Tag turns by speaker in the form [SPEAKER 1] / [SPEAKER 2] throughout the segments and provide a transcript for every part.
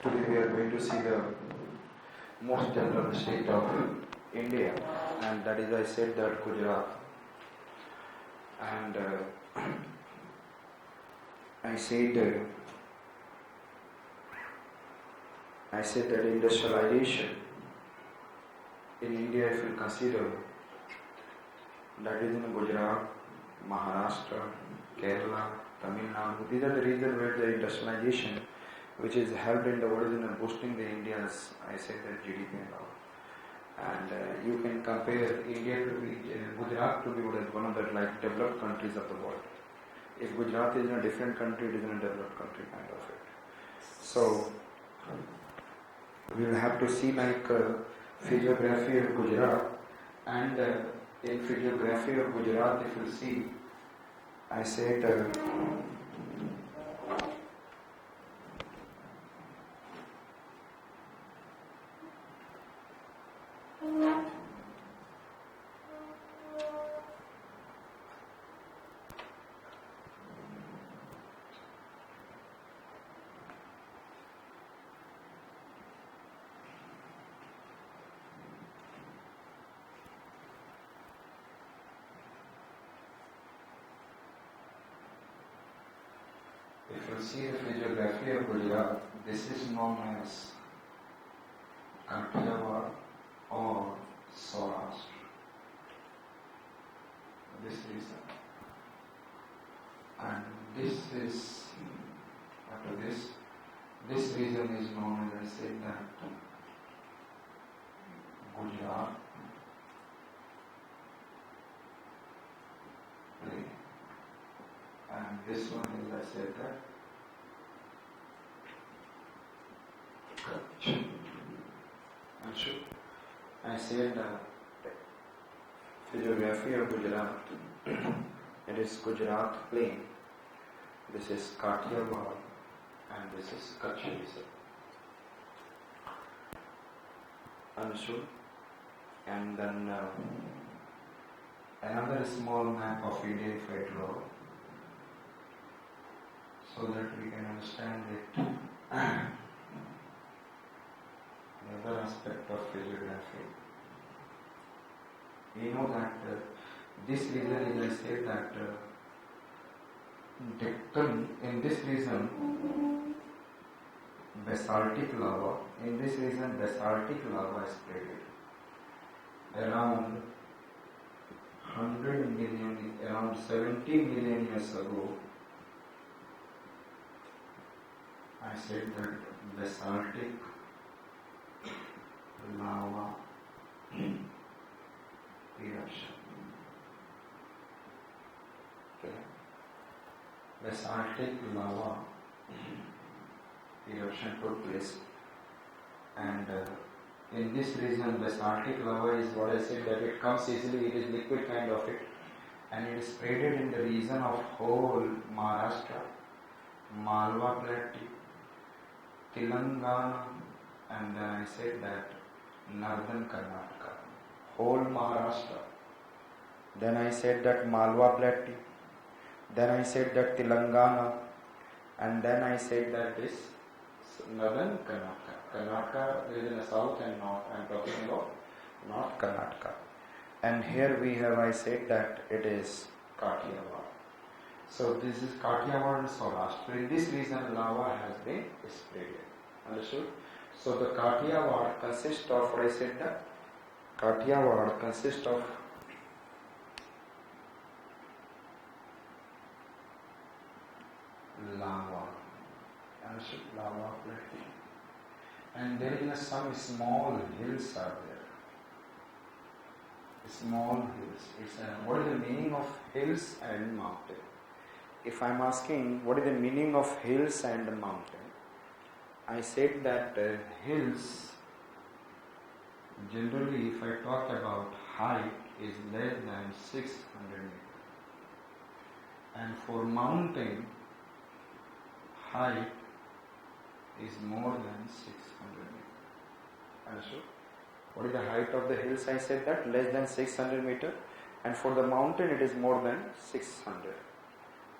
[SPEAKER 1] Today we are going to see the most general state of India, and that is I said that Gujarat. And I said that industrialization in India, if you consider, that is in Gujarat, Maharashtra, Kerala, Tamil Nadu. These are the regions where the industrialization, which is helped in the original boosting the India's, I said that GDP and all. And you can compare India to be, Gujarat to be one of the like developed countries of the world. If Gujarat is in a different country, it is in a developed country kind of it. So we will have to see like physiography of Gujarat, and in physiography of Gujarat, if you see, I said if you see the physiography of Gujarat, this is known as Kathiawar or Saurashtra. This region. And this is, after this region is known as, I said that, Gujarat. And this one is, I said that, Kutch. I said physiography of Gujarat. It is Gujarat plain. This is Kathiawar and this is Kutch region. Understood? And then another small map of India if I draw, so that we can understand it. Another aspect of physiography. We know that this region is, I said that Deccan, in this region, basaltic lava, is spread around 100 million, around 70 million years ago. I said that basaltic lava eruption. Okay. Basaltic lava eruption took place, and in this region, basaltic lava is what I said that it comes easily. It is liquid kind of it, and it is spreaded in the region of whole Maharashtra, Malwa Plateau, Telangana, and then I said that northern Karnataka, whole Maharashtra. Then I said that Malwa Plateau. Then I said that Telangana, and then I said that this northern Karnataka. Karnataka is in the south and north. I am talking about North Karnataka. And here we have, I said that it is Kathiawar. So this is Kathiawar and Saurashtra. In this region, lava has been spreaded. Understood? So the Kathiawar consists of, what I said that? Kathiawar consists of lava. Understood? Lava plateau. And there is some small hills are there. Small hills. What is the meaning of hills and mountain? If I am asking what is the meaning of hills and mountain, I said that hills, generally if I talk about height, is less than 600 meters. And for mountain, height is more than 600 meters. Understood? What is the height of the hills? I said that less than 600 meters. And for the mountain, it is more than 600.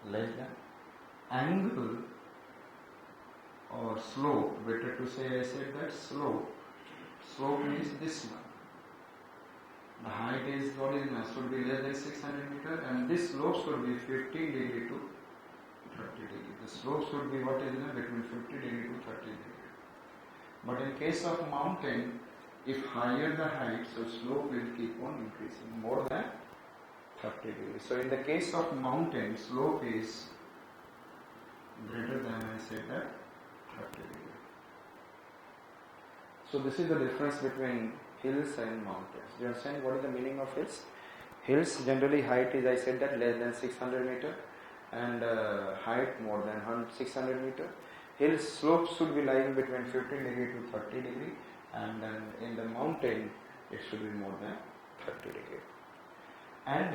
[SPEAKER 1] Less than. Angle or slope, better to say, I said that slope. Slope means this one. The height is what is now should be less than 600 meter, and this slope should be 15 degree to 30 degree. The slope should be what is now between 50 degree to 30 degree. But in case of mountain, if higher the height, so slope will keep on increasing more than 30 degrees. So in the case of mountain, slope is greater than, I said that, 30 degrees. So this is the difference between hills and mountains. Do you understand what is the meaning of hills? Hills generally height is, I said that, less than 600 meter, and height more than 600 meter. Hills slopes should be lying between 15 degree to 30 degree, and then in the mountain it should be more than 30 degree. And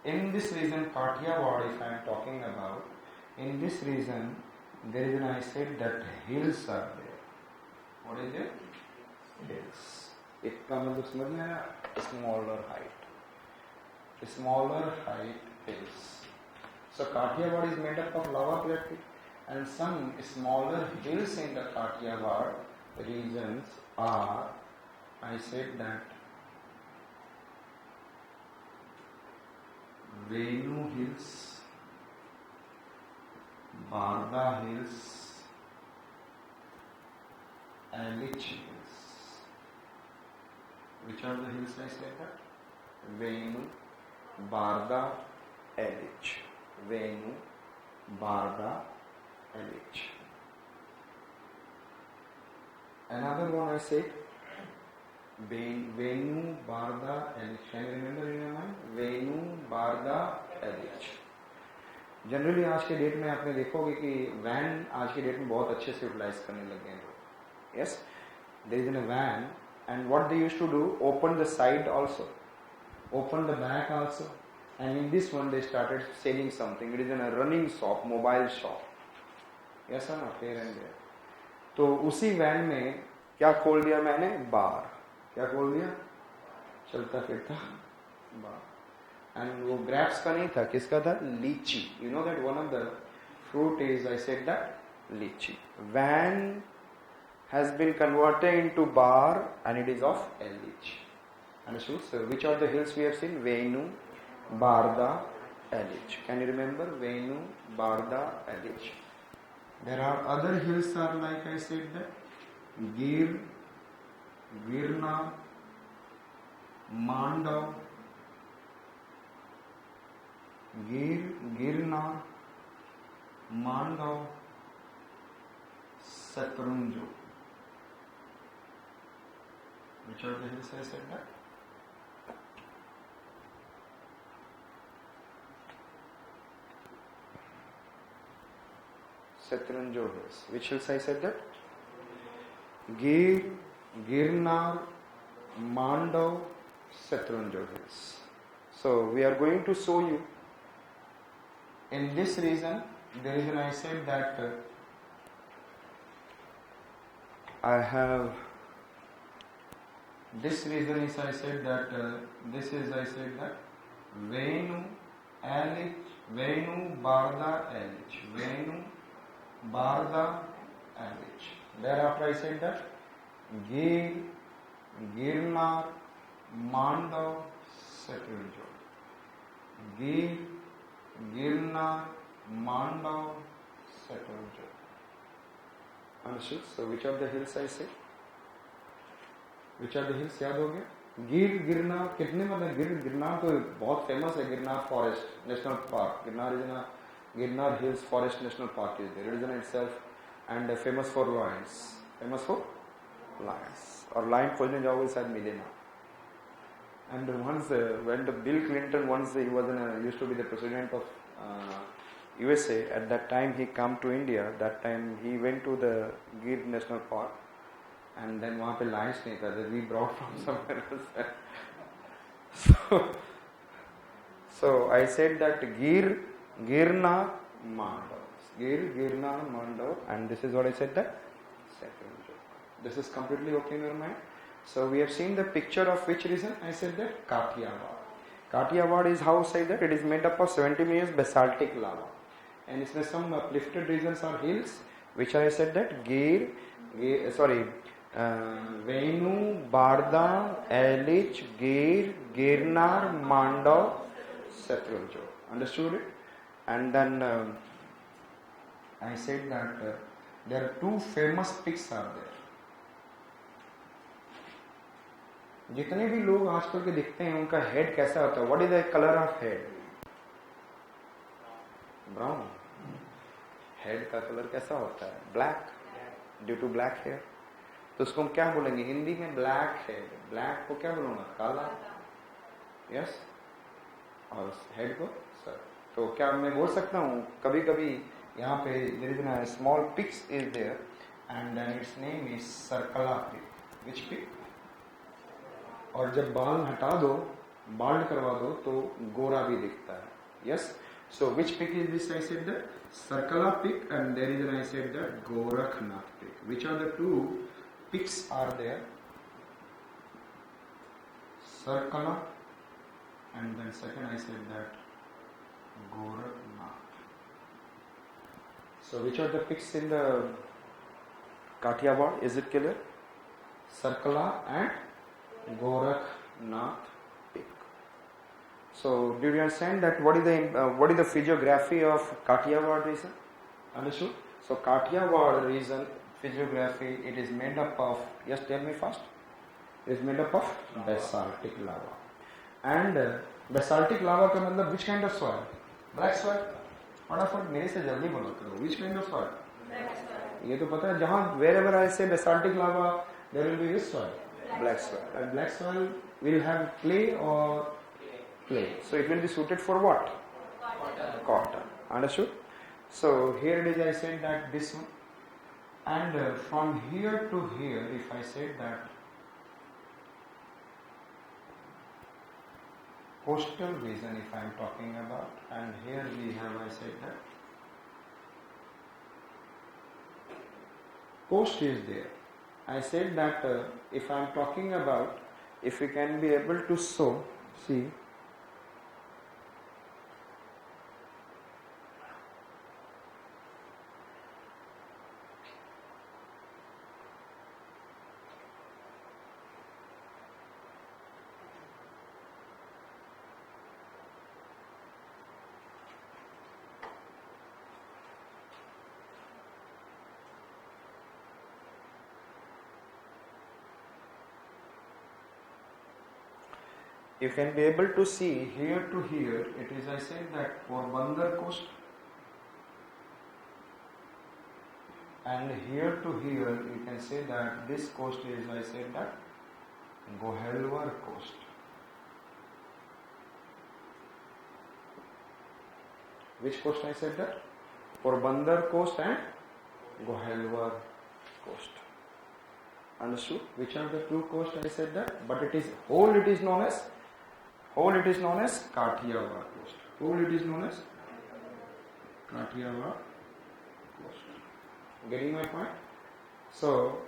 [SPEAKER 1] in this region, Kathiawad, if I am talking about, in this region there is an, I said that hills are there. What is it? Hills. इसका मतलब समझ में आया? Smaller height. Smaller height hills. So Kathiawad is made up of lava plateau, and some smaller hills in the Kathiawad regions are, I said that, Venu Hills, Barda Hills, Alich Hills. Which are the hills I said that? Venu, Barda, Alich. Venu, Barda, Alich. Another one I said, Venu, Barda, Alich. Can you remember in your mind? Venu, Barda, Alich. Generally आज के date में आपने देखोगे कि van आज के date में बहुत अच्छे से यूटिलाइज करने लगे हैं लोग. Yes, there is in a van, and what they used to do, open the side also, open the back also, and in this one they started selling something. It is in a running shop, mobile shop. Yes or not? Here and there. तो उसी van में क्या खोल दिया मैंने? बार. क्या खोल दिया? चलता फिरता बार. एंड वो ग्रेप्स का नहीं था, किसका था? लीची. You know that one of the fruit is, I said that, litchi. Van has been converted into bar and it is of Alich. Understood? So which are the hills we have seen? Venu, Barda, Alich. Can you remember? Venu, Barda, Alich. There are other hills are like I said that, Gir, Girna, Mandav, Gir, Girna, Mandav, Satrunjo. Which are the hills I said that? Satrunjo hills. Which hills I said that? Gir, Girnar, Mandav, Satrunjo hills. So we are going to show you in this region. There is an, I said that I have this region is, I said that this is, I said that, Venu, Alich, Venu, Barda, Alich. Venu, Barda, Alich. Thereafter I said that Gir, Girnar, Mandav, Satrunjo. Gir, Girnar, Mandav, Satrunjo. Understood? So which of the hills I said? Which are the hills? याद हो गया? गिर, गिरनार. कितने मतलब गिरनार तो बहुत famous है. Girnar forest national park. Girnar is in a Girnar Hills Forest National Park is there. It is in itself and famous for lions. Famous for lions. और lion खोजने जाओगे शायद मिले ना. And once when the Bill Clinton, once he was used to be the president of USA. At that time he come to India. That time he went to the Gir National Park. And then वहाँ पे lions नहीं था. We brought from somewhere else. So I said that Gir, Girna, Mandav. Gir, Girna, Mandav, and this is what I said that second joke. This is completely okay in your mind. So we have seen the picture of which region? I said that Kathiawad. Kathiawad is how I say that it is made up of 70 meters basaltic lava. And इसमें some uplifted regions are hills Which I said that? Gir, Venu, Barda, Elich, Gir, Girnar, Mandav, Satyrajo. Understood it? And then I said that there are two famous peaks are there. जितने भी लोग आजकल के दिखते हैं उनका head कैसा होता है? What is the colour of head? Brown. Head का कलर कैसा होता है? Black, due to black hair. तो उसको हम क्या बोलेंगे हिंदी में? Black head. ब्लैक को क्या बोलूंगा? काला. यस. और हेड को सर. तो क्या मैं बोल सकता हूँ कभी कभी यहाँ पे there is a small peaks is there and then its name is सर्कला पिक. Which peak? और जब बाल हटा दो, बाल्ड करवा दो तो गोरा भी दिखता है. Yes. So which peak is this? I said that Sarkala peak and there is an I said that Gorakhnath peak. Which are the two peaks are there? Sarkala and then second I said that Gorakhnath. So which are the peaks in the Kathiawad? Is it clear? Sarkala and Gorakhnath peak. So do you understand that what is the physiography of Kathiawad region? Understood? So Kathiawad region physiography, it is made up of, yes, tell me first. It is made up of basaltic lava. And basaltic lava का मतलब which kind of soil? Black soil. फटाफट मेरे से जल्दी बोलो करो. Which kind of soil? Black soil. ये तो पता है जहाँ wherever I say basaltic lava, there will be which soil? Black soil. And black soil will have clay or clay. So it will be suited for what? Cotton. Understood? So here it is I said that this one. And from here to here, if I said that coastal region if I am talking about, and here we have I said that coast is there. I said that if I am talking about, if we can be able to show, see, you can be able to see here to here, it is I said that Porbandar coast, and here to here you can say that this coast is I said that Gohelwar coast. Which coast I said that? Porbandar coast and Gohelwar coast. Understood? Which are the two coasts I said that? But it is known as Kathiawar coast. Whole it is known as Kathiawar coast. Getting my point? So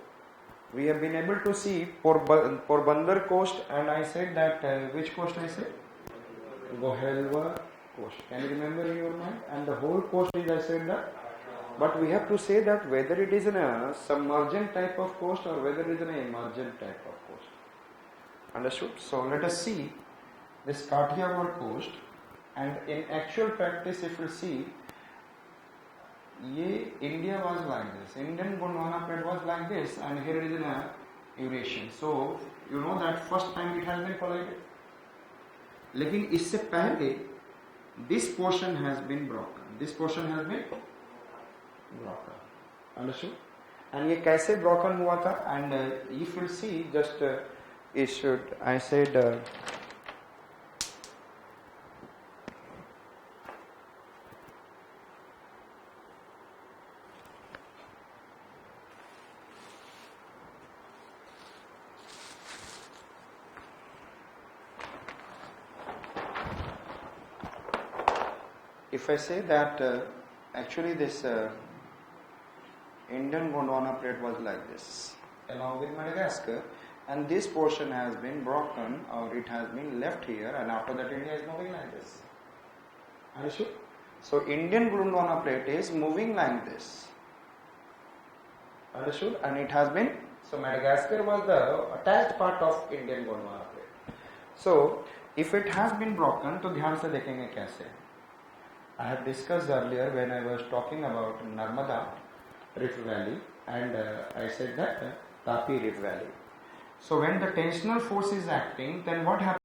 [SPEAKER 1] we have been able to see Porbandar coast, and I said that which coast I said? Gohelwar coast. Can you remember in your mind? And the whole coast is I said that. But we have to say that whether it is in a submergent type of coast or whether it is an emergent type of coast. Understood? So let us see this Kathiawar coast, and in actual practice if you see, India was like this, Indian Gondwana plate was like this, and here it is in a Eurasian. So you know that first time it has been collided. लेकिन इससे पहले this portion has been broken. This portion has been broken. Understood? And ये कैसे broken हुआ था? And if you see, just it should, I said if I say that actually this Indian Gondwana plate was like this along with Madagascar, and this portion has been broken or it has been left here, and after that India is moving like this. Understood? So Indian Gondwana plate is moving like this. Understood? And it has been, so Madagascar was the attached part of Indian Gondwana plate. So if it has been broken, तो ध्यान से देखेंगे कैसे. I have discussed earlier when I was talking about Narmada Rift Valley, and I said that Tapi Rift Valley. So when the tensional force is acting, then what happens?